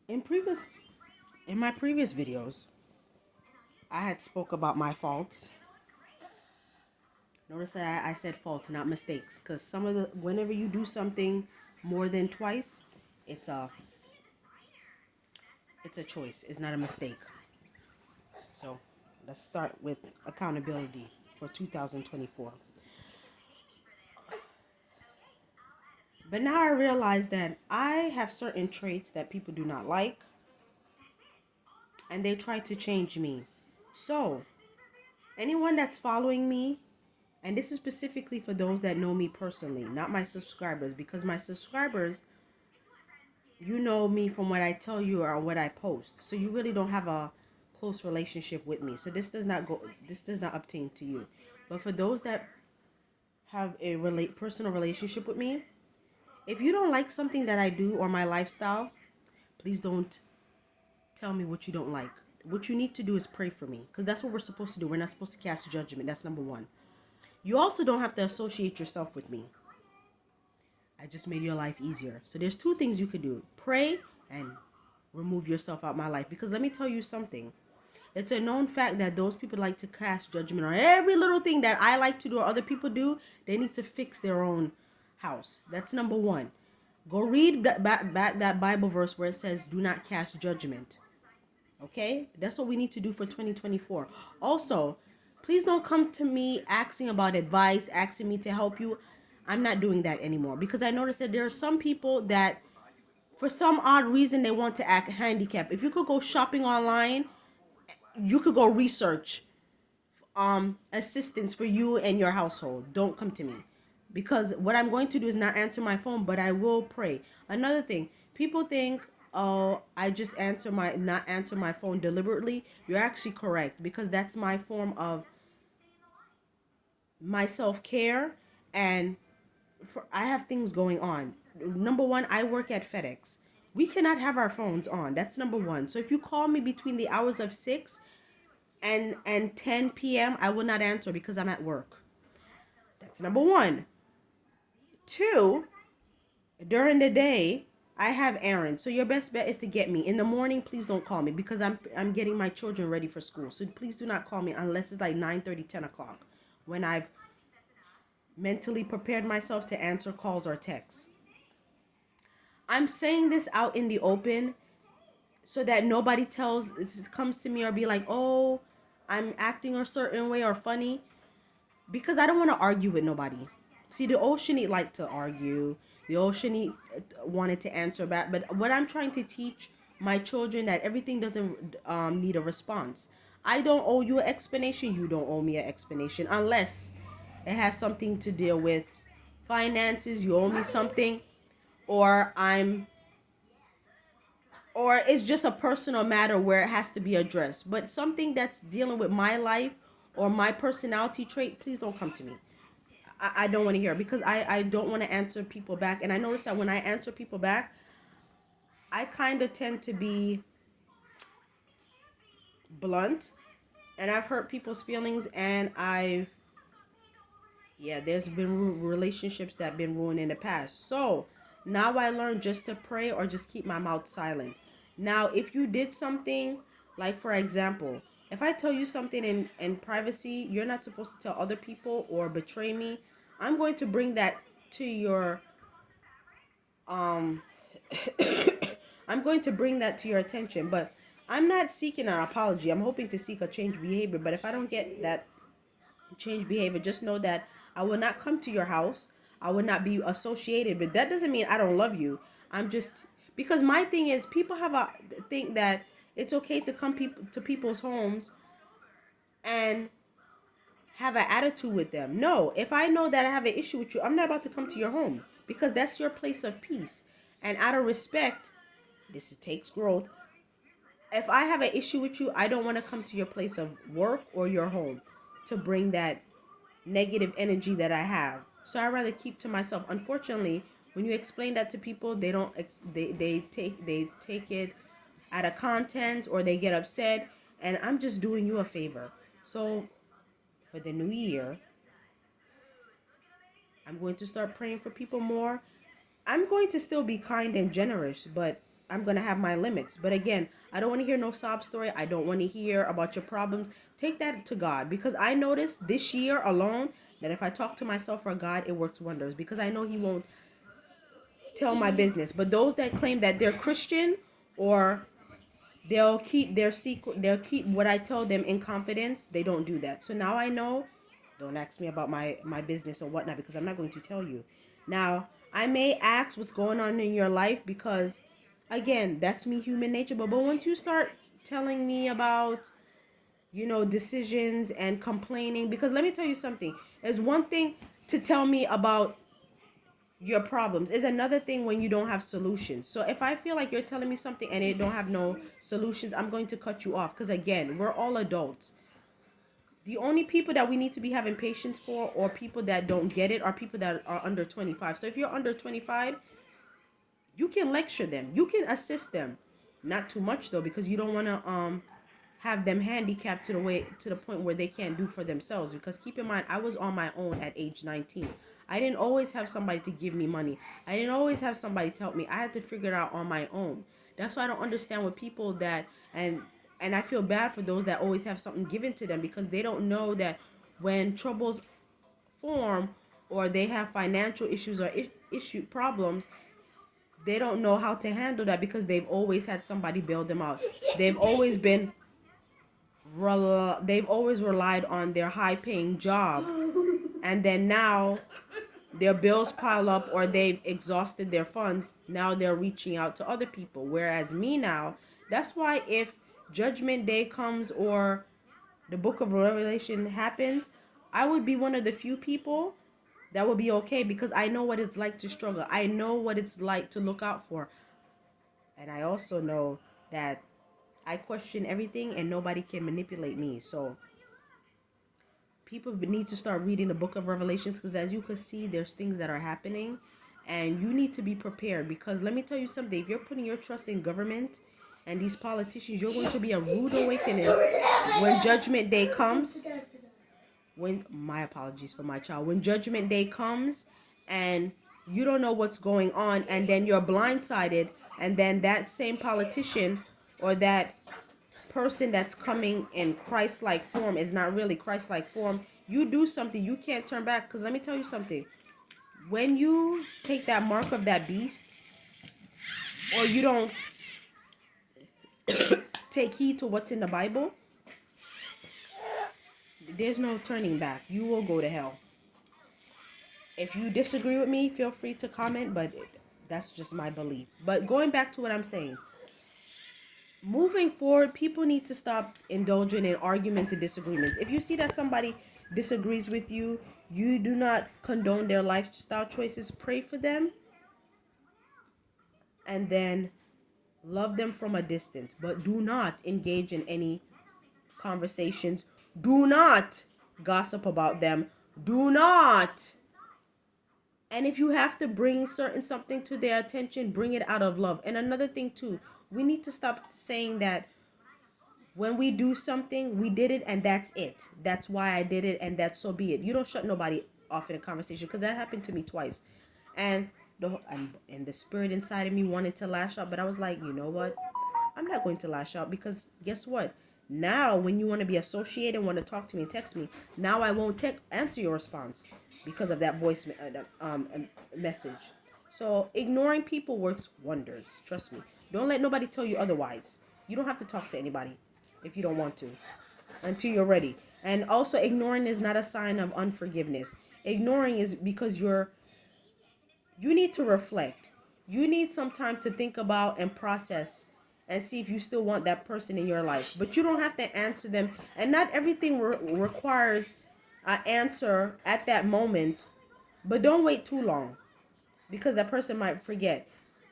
in previous in my previous videos, I had spoke about my faults. Notice that I said faults, not mistakes, because some of the whenever you do something more than twice, it's a it's a choice. It's not a mistake. So let's start with accountability for 2024. But now I realize that I have certain traits that people do not like, and they try to change me. So anyone that's following me, and this is specifically for those that know me personally, not my subscribers, because my subscribers, you know me from what I tell you or what I post. So you really don't have a close relationship with me. So this does not obtain to you. But for those that have a personal relationship with me, if you don't like something that I do or my lifestyle, please don't tell me what you don't like. What you need to do is pray for me, because that's what we're supposed to do. We're not supposed to cast judgment. That's number one. You also don't have to associate yourself with me. I just made your life easier. So there's two things you could do. Pray and remove yourself out my life. Because let me tell you something. It's a known fact that those people like to cast judgment on every little thing that I like to do or other people do. They need to fix their own house. That's number one. Go read back that Bible verse where it says, do not cast judgment. Okay? That's what we need to do for 2024. Also, please don't come to me asking about advice, asking me to help you. I'm not doing that anymore, because I noticed that there are some people that, for some odd reason, they want to act handicapped. If you could go shopping online, you could go research assistance for you and your household. Don't come to me, because what I'm going to do is not answer my phone, but I will pray. Another thing, people think, oh, I just not answer my phone deliberately. You're actually correct, because that's my form of my self-care, and I have things going on. Number one, I work at FedEx. We cannot have our phones on. That's number one. So if you call me between the hours of 6 and 10 p.m., I will not answer because I'm at work. That's number one. Two, during the day, I have errands. So your best bet is to get me. In the morning, please don't call me, because I'm getting my children ready for school. So please do not call me unless it's like 9:30, 10 o'clock, when I've mentally prepared myself to answer calls or texts. I'm saying this out in the open so that nobody comes to me or be like, oh, I'm acting a certain way or funny, because I don't want to argue with nobody. See, the Oceanite like to argue. The Oceanite wanted to answer back. But what I'm trying to teach my children, that everything doesn't need a response. I don't owe you an explanation. You don't owe me an explanation, unless it has something to deal with finances. You owe me something, or or it's just a personal matter where it has to be addressed. But something that's dealing with my life or my personality trait, please don't come to me. I don't want to hear, because I don't want to answer people back. And I notice that when I answer people back, I kind of tend to be blunt, and I've hurt people's feelings, and there's been relationships that have been ruined in the past. So now I learned just to pray or just keep my mouth silent. Now, if you did something, like for example, if I tell you something in privacy, you're not supposed to tell other people or betray me, I'm going to bring that to your um I'm going to bring that to your attention. But I'm not seeking an apology. I'm hoping to seek a change behavior. But if I don't get that change behavior, just know that I will not come to your house. I will not be associated. But that doesn't mean I don't love you. I'm just, because my thing is, people have a think that it's okay to come to people's homes and have an attitude with them. No, if I know that I have an issue with you, I'm not about to come to your home, because that's your place of peace. And out of respect, this takes growth. If I have an issue with you, I don't want to come to your place of work or your home to bring that negative energy that I have. So I rather keep to myself. Unfortunately, when you explain that to people, they don't they take it out of content, or they get upset, and I'm just doing you a favor. So for the new year, I'm going to start praying for people more. I'm going to still be kind and generous, but I'm going to have my limits. But again, I don't want to hear no sob story. I don't want to hear about your problems. Take that to God, because I noticed this year alone that if I talk to myself or God, it works wonders, because I know he won't tell my business. But those that claim that they're Christian, or they'll keep their secret, they'll keep what I tell them in confidence, they don't do that. So now I know, don't ask me about my business or whatnot, because I'm not going to tell you. Now, I may ask what's going on in your life, because again, that's me, human nature. But once you start telling me about, decisions and complaining, because let me tell you something. There's one thing to tell me about your problems, is another thing when you don't have solutions. So if I feel like you're telling me something and it don't have no solutions, I'm going to cut you off, because again, we're all adults. The only people that we need to be having patience for, or people that don't get it, are people that are under 25. So if you're under 25, you can lecture them, you can assist them, not too much though, because you don't want to have them handicapped to the point where they can't do for themselves. Because keep in mind, I was on my own at age 19. I didn't always have somebody to give me money. I didn't always have somebody to help me. I had to figure it out on my own. That's why I don't understand with people that, and I feel bad for those that always have something given to them, because they don't know that when troubles form, or they have financial issues or issue problems, they don't know how to handle that, because they've always had somebody bail them out. They've always been they've always relied on their high paying job, and then now their bills pile up, or they've exhausted their funds. Now they're reaching out to other people. Whereas me now, that's why if Judgment Day comes, or the book of Revelation happens, I would be one of the few people that would be okay, because I know what it's like to struggle. I know what it's like to look out for. And I also know that I question everything and nobody can manipulate me. So people need to start reading the book of Revelations, because as you can see, there's things that are happening, and you need to be prepared. Because let me tell you something, if you're putting your trust in government and these politicians, you're going to be a rude awakening when Judgment Day comes. When, my apologies for my child, when Judgment Day comes and you don't know what's going on, and then you're blindsided, and then that same politician or that person that's coming in Christ-like form is not really Christ-like form, you do something, you can't turn back. Because let me tell you something, when you take that mark of that beast, or you don't take heed to what's in the Bible, there's no turning back. You will go to hell. If you disagree with me, feel free to comment, but that's just my belief. But going back to what I'm saying, moving forward, people need to stop indulging in arguments and disagreements. If you see that somebody disagrees with you, you do not condone their lifestyle choices. Pray for them, and then love them from a distance. But do not engage in any conversations. Do not gossip about them. Do not. And if you have to bring something to their attention, bring it out of love. And another thing too, we need to stop saying that when we do something, we did it and that's it. That's why I did it and that's so be it. You don't shut nobody off in a conversation, because that happened to me twice. And the spirit inside of me wanted to lash out, but I was like, you know what? I'm not going to lash out, because guess what? Now, when you want to be associated, want to talk to me and text me, now I won't answer your response because of that voice message. So ignoring people works wonders. Trust me. Don't let nobody tell you otherwise. You don't have to talk to anybody if you don't want to until you're ready. And also, ignoring is not a sign of unforgiveness. Ignoring is because you need to reflect. You need some time to think about and process and see if you still want that person in your life. But you don't have to answer them. And not everything requires an answer at that moment. But don't wait too long, because that person might forget.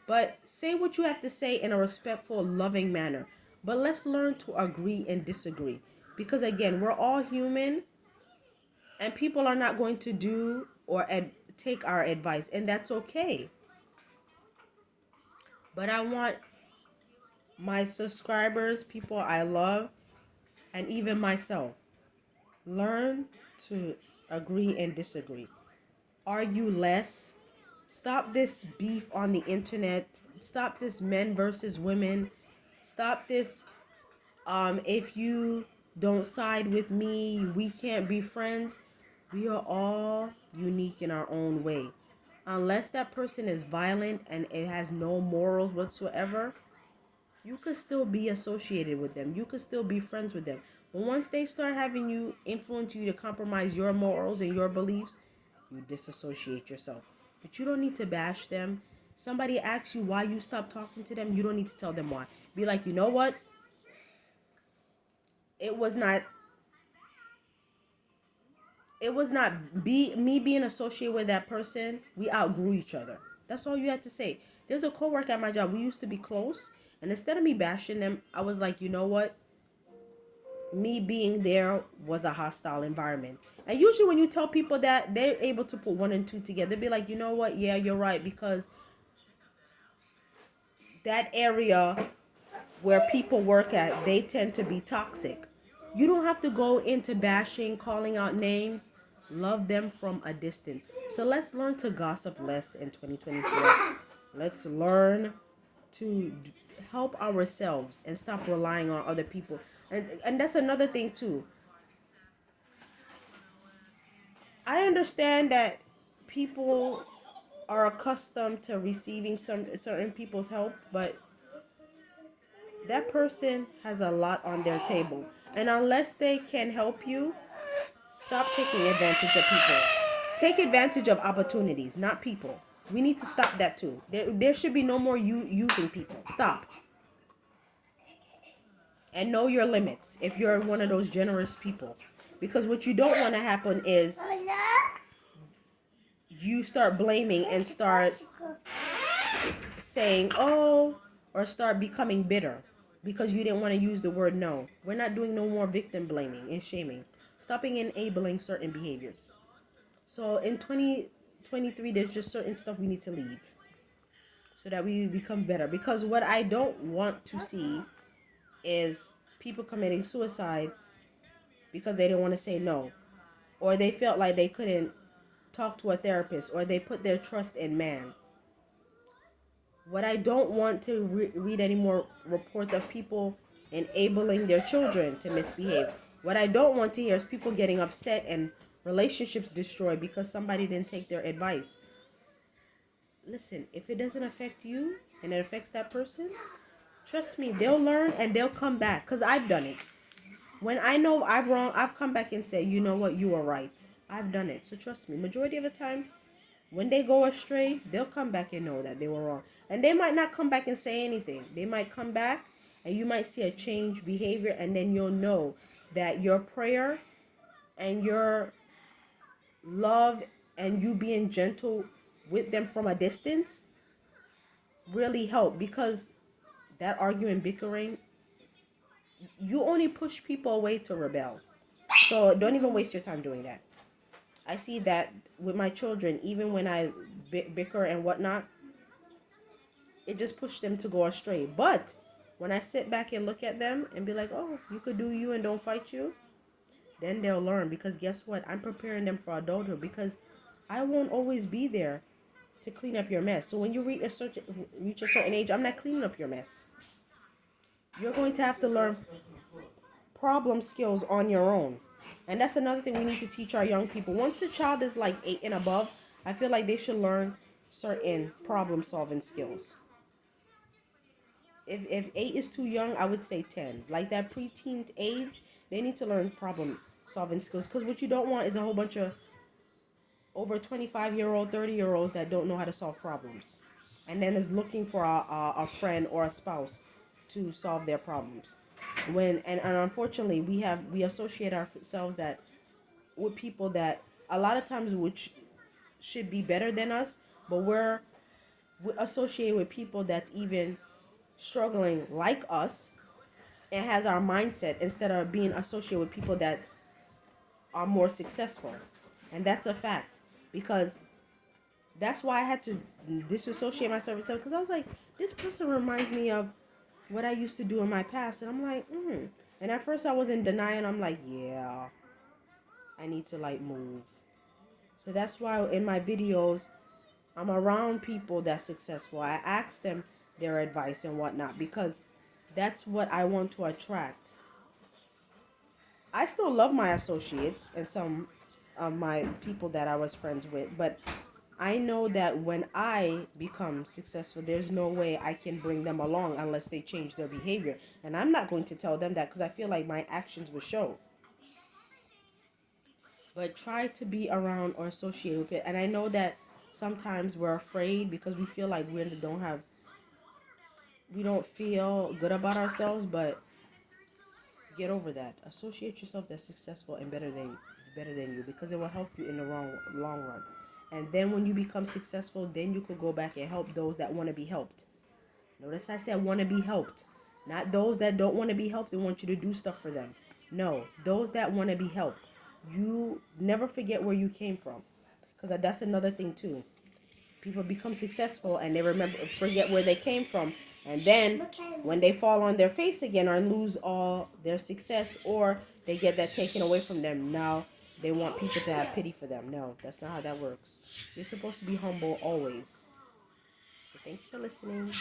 But say what you have to say in a respectful, loving manner. But let's learn to agree and disagree. Because again, we're all human, and people are not going to do or take our advice. And that's okay. But I want my subscribers, people I love, and even myself, learn to agree and disagree. Argue less. Stop this beef on the internet. Stop this men versus women. Stop this if you don't side with me, we can't be friends. We are all unique in our own way. Unless that person is violent and it has no morals whatsoever, you could still be associated with them. You could still be friends with them. But once they start having you influence you to compromise your morals and your beliefs, you disassociate yourself. But you don't need to bash them. Somebody asks you why you stopped talking to them, you don't need to tell them why. Be like, you know what? It was not me being associated with that person. We outgrew each other. That's all you had to say. There's a coworker at my job. We used to be close, and instead of me bashing them, I was like, you know what? Me being there was a hostile environment. And usually when you tell people that, they're able to put one and two together. They'll be like, you know what? Yeah, you're right, because that area where people work at, they tend to be toxic. You don't have to go into bashing, calling out names. Love them from a distance. So let's learn to gossip less in 2024. Let's learn to help ourselves and stop relying on other people. And that's another thing too. I understand that people are accustomed to receiving some certain people's help, but that person has a lot on their table. And unless they can help you, stop taking advantage of people. Take advantage of opportunities, not people. We need to stop that too. There should be no more using people. Stop. And know your limits if you're one of those generous people. Because what you don't want to happen is you start blaming and start saying, oh, or start becoming bitter because you didn't want to use the word no. We're not doing no more victim blaming and shaming. Stopping enabling certain behaviors. So in 2023, there's just certain stuff we need to leave so that we become better. Because what I don't want to see is people committing suicide because they didn't want to say no, or they felt like they couldn't talk to a therapist, or they put their trust in man. What I don't want to read any more reports of people enabling their children to misbehave. What I don't want to hear is people getting upset and relationships destroyed because somebody didn't take their advice. Listen, if it doesn't affect you and it affects that person, trust me, they'll learn and they'll come back. Because I've done it. When I know I'm wrong, I've come back and say, you know what, you are right. I've done it. So trust me, majority of the time, when they go astray, they'll come back and know that they were wrong. And they might not come back and say anything. They might come back and you might see a change behavior, and then you'll know that your prayer and your love and you being gentle with them from a distance really help, because that arguing, bickering, you only push people away to rebel. So don't even waste your time doing that. I see that with my children, even when I bicker and whatnot, it just pushed them to go astray. But when I sit back and look at them and be like, oh, you could do you and don't fight you, then they'll learn. Because guess what? I'm preparing them for adulthood, because I won't always be there to clean up your mess. So when you reach a certain age, I'm not cleaning up your mess. You're going to have to learn problem skills on your own. And that's another thing we need to teach our young people. Once the child is like 8 and above, I feel like they should learn certain problem solving skills. If 8 is too young, I would say 10. Like that preteen age, they need to learn problem solving skills. Because what you don't want is a whole bunch of over 25-year-old, 30-year-olds that don't know how to solve problems. And then is looking for a friend or a spouse to solve their problems. And unfortunately, we associate ourselves that with people that a lot of times which should be better than us, but we associate with people that's even struggling like us and has our mindset, instead of being associated with people that are more successful. And that's a fact, because that's why I had to disassociate myself with, because I was like, this person reminds me of what I used to do in my past. And I'm like, And at first I was in denial. I'm like, yeah, I need to like move. So that's why in my videos, I'm around people that's successful. I ask them their advice and whatnot, because that's what I want to attract. I still love my associates and some of my people that I was friends with, but I know that when I become successful, there's no way I can bring them along unless they change their behavior. And I'm not going to tell them that because I feel like my actions will show. But try to be around or associate with it. And I know that sometimes we're afraid because we feel like we don't feel good about ourselves, but get over that. Associate yourself that's successful and better than you, because it will help you in the long run. And then when you become successful, then you could go back and help those that want to be helped. Notice I said want to be helped. Not those that don't want to be helped and want you to do stuff for them. No, those that want to be helped. You never forget where you came from. Because that's another thing too. People become successful and they forget where they came from. And then when they fall on their face again or lose all their success, or they get that taken away from them, now they want people to have pity for them. No, that's not how that works. You're supposed to be humble always. So thank you for listening.